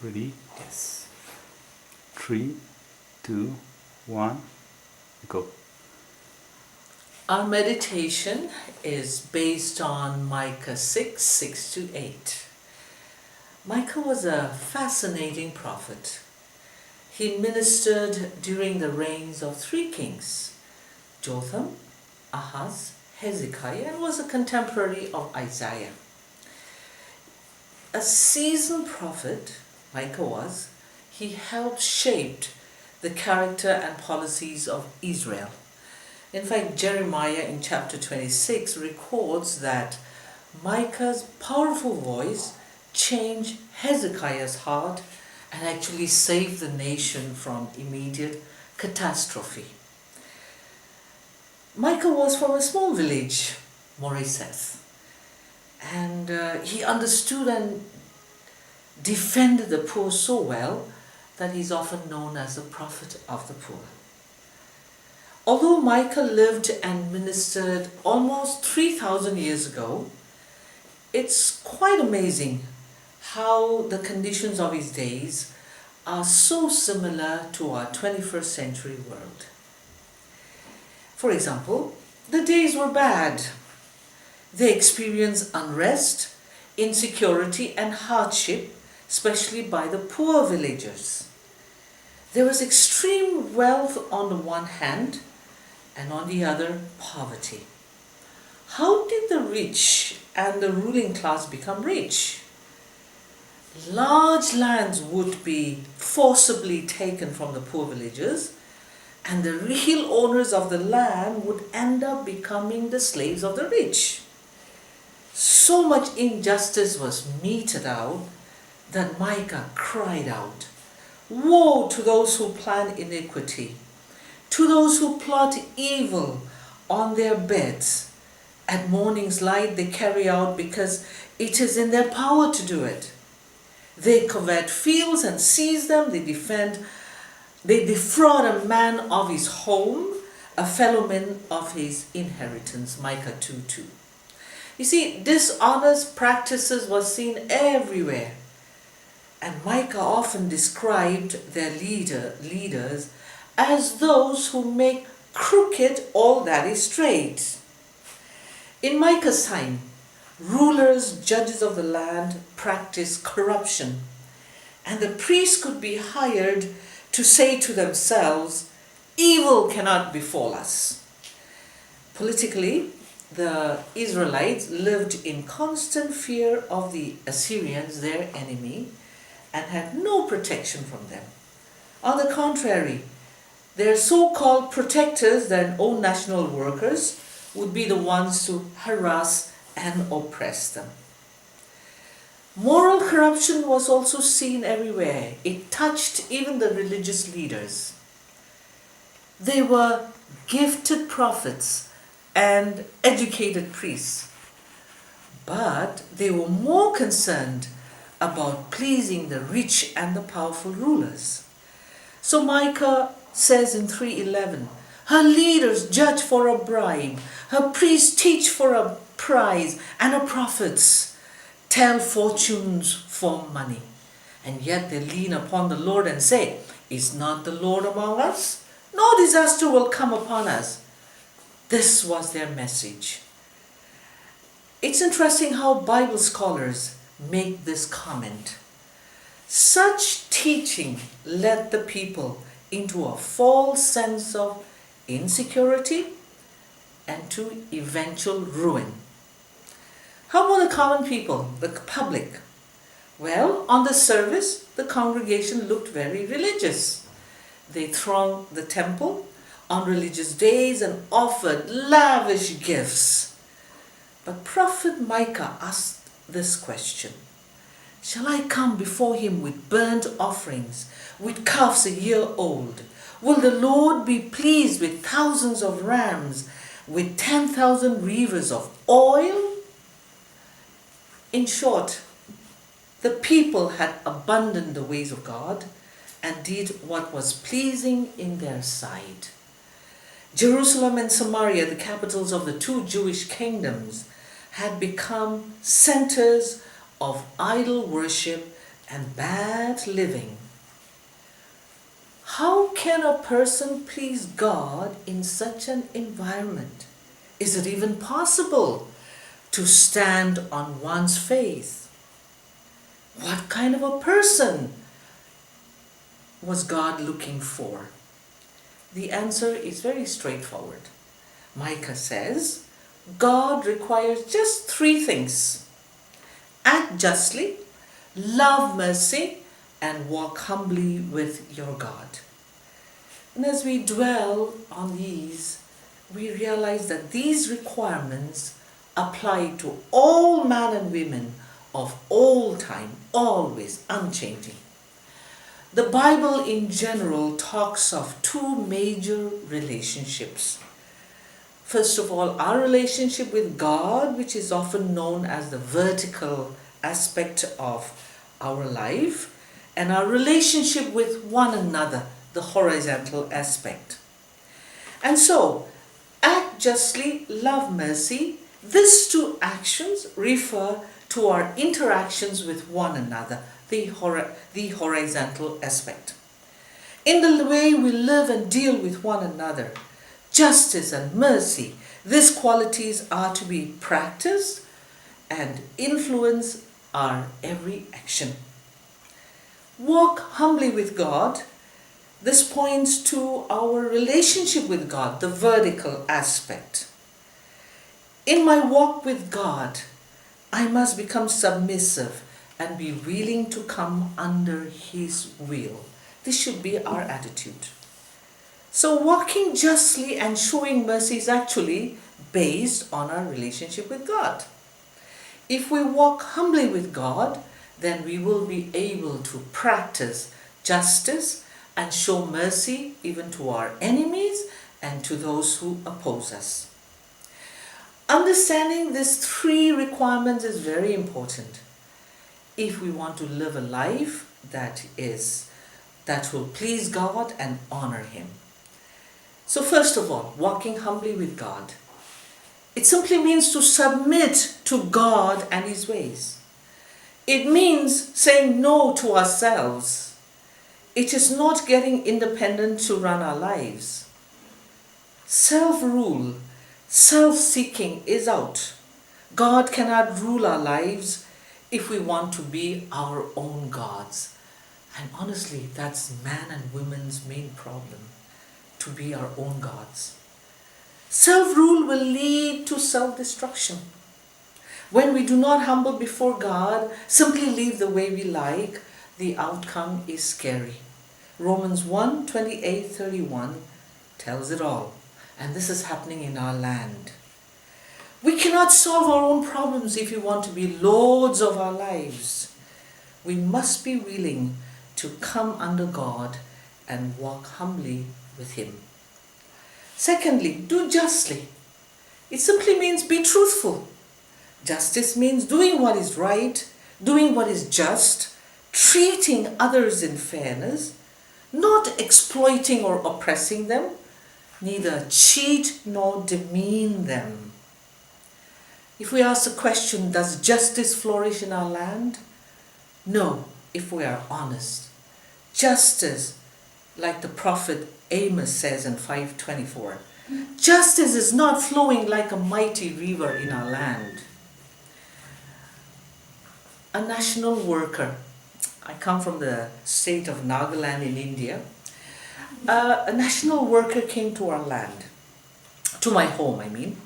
Ready? Yes. 3, 2, 1, go. Our meditation is based on Micah 6, 6 to 8. Micah was a fascinating prophet. He ministered during the reigns of three kings, Jotham, Ahaz, Hezekiah, and was a contemporary of Isaiah. A seasoned prophet, Micah was, he helped shape the character and policies of Israel. In fact, Jeremiah in chapter 26 records that Micah's powerful voice changed Hezekiah's heart and actually saved the nation from immediate catastrophe. Micah was from a small village, Moreseth, and he understood and defended the poor so well that he's often known as the prophet of the poor. Although Micah lived and ministered almost 3,000 years ago, it's quite amazing how the conditions of his days are so similar to our 21st century world. For example, the days were bad. They experienced unrest, insecurity and hardship, especially by the poor villagers. There was extreme wealth on the one hand, and on the other, poverty. How did the rich and the ruling class become rich? Large lands would be forcibly taken from the poor villagers, and the real owners of the land would end up becoming the slaves of the rich. So much injustice was meted out that Micah cried out, "Woe to those who plan iniquity, to those who plot evil on their beds. At morning's light they carry out because it is in their power to do it. They covet fields and seize them. They defraud a man of his home, a fellow man of his inheritance." Micah 2:2. You see, dishonest practices were seen everywhere. And Micah often described their leaders as those who make crooked all that is straight. In Micah's time, rulers, judges of the land practiced corruption, and the priests could be hired to say to themselves, "Evil cannot befall us." Politically, the Israelites lived in constant fear of the Assyrians, their enemy, and had no protection from them. On the contrary, their so-called protectors, their own national workers, would be the ones to harass and oppress them. Moral corruption was also seen everywhere. It touched even the religious leaders. They were gifted prophets and educated priests, but they were more concerned about pleasing the rich and the powerful rulers. So Micah says in 3:11, "Her leaders judge for a bribe, her priests teach for a prize, and her prophets tell fortunes for money. And yet they lean upon the Lord and say, 'Is not the Lord among us? No disaster will come upon us.'" This was their message. It's interesting how Bible scholars make this comment. Such teaching led the people into a false sense of insecurity and to eventual ruin. How about the common people, the public? Well, on the surface, the congregation looked very religious. They thronged the temple on religious days and offered lavish gifts. But Prophet Micah asked this question: "Shall I come before him with burnt offerings, with calves a year old? Will the Lord be pleased with thousands of rams, with 10,000 rivers of oil?" In short, the people had abandoned the ways of God and did what was pleasing in their sight. Jerusalem and Samaria, the capitals of the two Jewish kingdoms, had become centers of idol worship and bad living. How can a person please God in such an environment? Is it even possible to stand on one's faith? What kind of a person was God looking for? The answer is very straightforward. Micah says, God requires just three things: act justly, love mercy, and walk humbly with your God. And as we dwell on these, we realize that these requirements apply to all men and women of all time, always unchanging. The Bible in general talks of two major relationships. First of all, our relationship with God, which is often known as the vertical aspect of our life, and our relationship with one another, the horizontal aspect. And so, act justly, love mercy, these two actions refer to our interactions with one another, the horizontal aspect. In the way we live and deal with one another, justice and mercy, these qualities are to be practiced and influence our every action. Walk humbly with God. This points to our relationship with God, the vertical aspect. In my walk with God, I must become submissive and be willing to come under His will. This should be our attitude. So walking justly and showing mercy is actually based on our relationship with God. If we walk humbly with God, then we will be able to practice justice and show mercy even to our enemies and to those who oppose us. Understanding these three requirements is very important if we want to live a life that will please God and honor Him. So first of all, walking humbly with God. It simply means to submit to God and His ways. It means saying no to ourselves. It is not getting independent to run our lives. Self-rule, self-seeking is out. God cannot rule our lives if we want to be our own gods. And honestly, that's man and women's main problem, to be our own gods. Self-rule will lead to self-destruction. When we do not humble before God, simply live the way we like, the outcome is scary. Romans 1:28-31 tells it all. And this is happening in our land. We cannot solve our own problems if we want to be lords of our lives. We must be willing to come under God and walk humbly with Him. Secondly, do justly. It simply means be truthful. Justice means doing what is right, doing what is just, treating others in fairness, not exploiting or oppressing them, neither cheat nor demean them. If we ask the question, does justice flourish in our land? No, if we are honest. Justice, like the prophet Amos says in 5:24, justice is not flowing like a mighty river in our land. A national worker, I come from the state of Nagaland in India, a national worker came to our land, to my home I mean.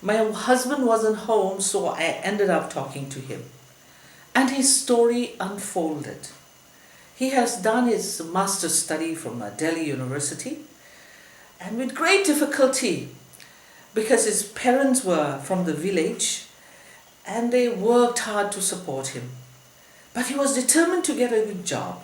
My husband wasn't home, so I ended up talking to him. And his story unfolded. He has done his master's study from Delhi University, and with great difficulty, because his parents were from the village, and they worked hard to support him. But he was determined to get a good job.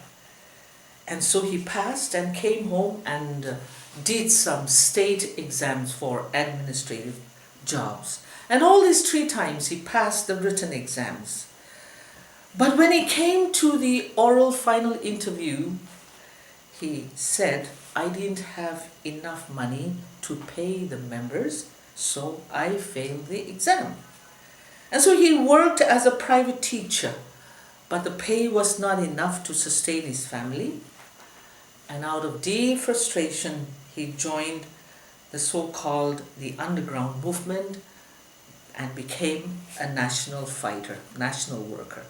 And so he passed and came home and did some state exams for administrative jobs. And all these 3 times he passed the written exams. But when he came to the oral final interview, he said, I didn't have enough money to pay the members, so I failed the exam. And so he worked as a private teacher but the pay was not enough to sustain his family. And out of deep frustration, he joined the so-called the underground movement and became a national fighter, national worker.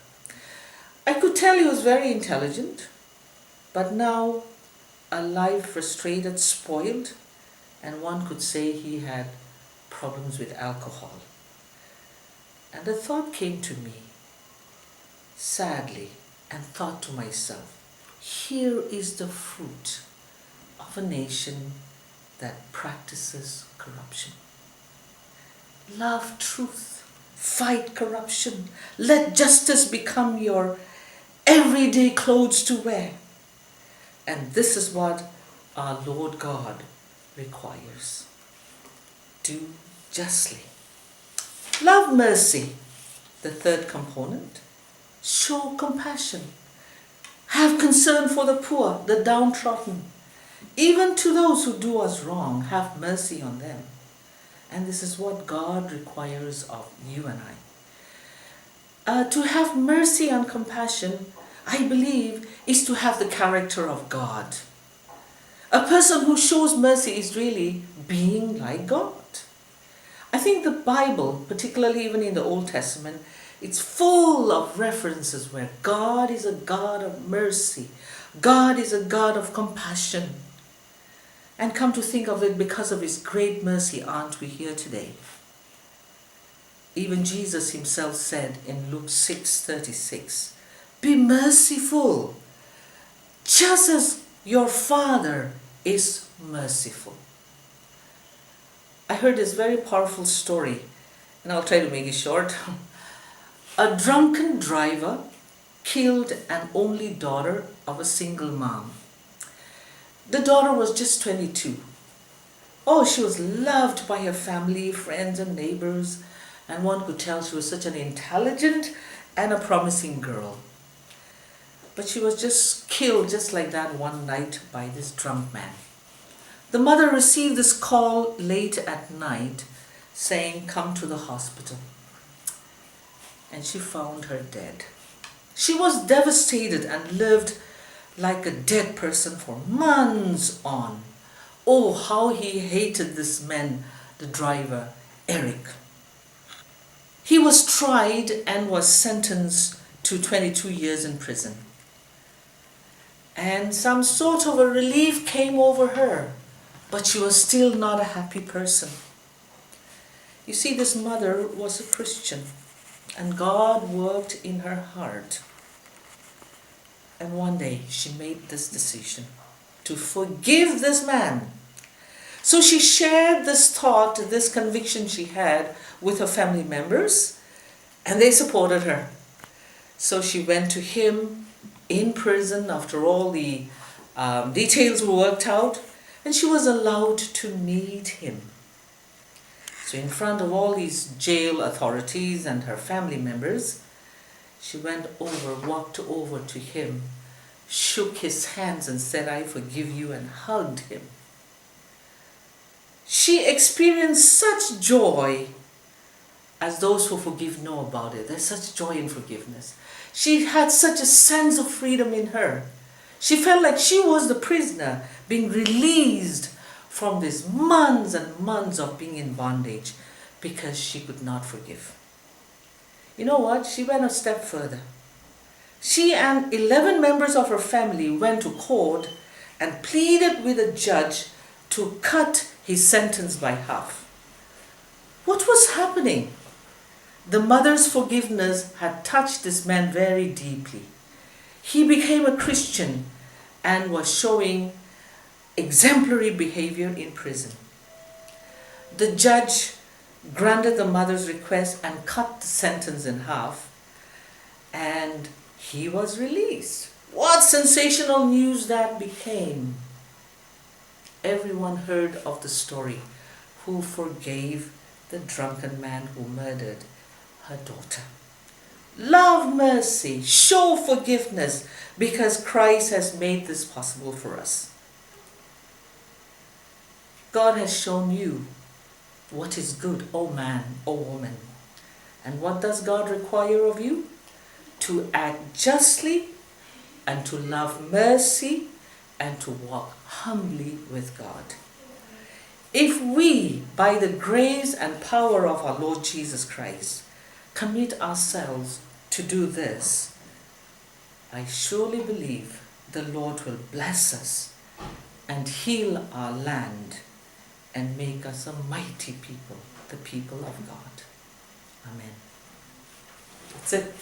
I could tell he was very intelligent, but now a life frustrated, spoiled, and one could say he had problems with alcohol. And the thought came to me, sadly, and thought to myself, here is the fruit of a nation that practices corruption. Love truth, fight corruption, let justice become your everyday clothes to wear. And this is what our Lord God requires. Do justly. Love mercy, the third component. Show compassion. Have concern for the poor, the downtrodden. Even to those who do us wrong, have mercy on them. And this is what God requires of you and I. To have mercy and compassion, I believe, is to have the character of God. A person who shows mercy is really being like God. I think the Bible, particularly even in the Old Testament, it's full of references where God is a God of mercy. God is a God of compassion. And come to think of it, because of his great mercy, aren't we here today? Even Jesus himself said in Luke 6:36, be merciful, just as your Father is merciful. I heard this very powerful story, and I'll try to make it short. A drunken driver killed an only daughter of a single mom. The daughter was just 22. Oh, she was loved by her family, friends, and neighbors, and one could tell she was such an intelligent and a promising girl. But she was just killed just like that one night by this drunk man. The mother received this call late at night saying, come to the hospital. And she found her dead. She was devastated and lived like a dead person for months on. Oh, how he hated this man, the driver, Eric. He was tried and was sentenced to 22 years in prison. And some sort of a relief came over her, but she was still not a happy person. You see, this mother was a Christian, and God worked in her heart. And one day she made this decision to forgive this man. So she shared this thought, this conviction she had with her family members, and they supported her. So she went to him in prison after all the details were worked out, and she was allowed to meet him. So in front of all these jail authorities and her family members, she walked over to him, shook his hands and said, I forgive you, and hugged him. She experienced such joy, as those who forgive know about it. There's such joy in forgiveness. She had such a sense of freedom in her. She felt like she was the prisoner being released from these months and months of being in bondage because she could not forgive. You know what? She went a step further. She and 11 members of her family went to court and pleaded with a judge to cut his sentence by half. What was happening? The mother's forgiveness had touched this man very deeply. He became a Christian and was showing exemplary behavior in prison. The judge granted the mother's request and cut the sentence in half, and he was released. What sensational news that became! Everyone heard of the story, who forgave the drunken man who murdered her daughter. Love mercy, show forgiveness, because Christ has made this possible for us. God has shown you what is good, O man, O woman. And what does God require of you? to act justly and to love mercy and to walk humbly with God. If we, by the grace and power of our Lord Jesus Christ, commit ourselves to do this, I surely believe the Lord will bless us and heal our land and make us a mighty people, the people of God. Amen. That's it.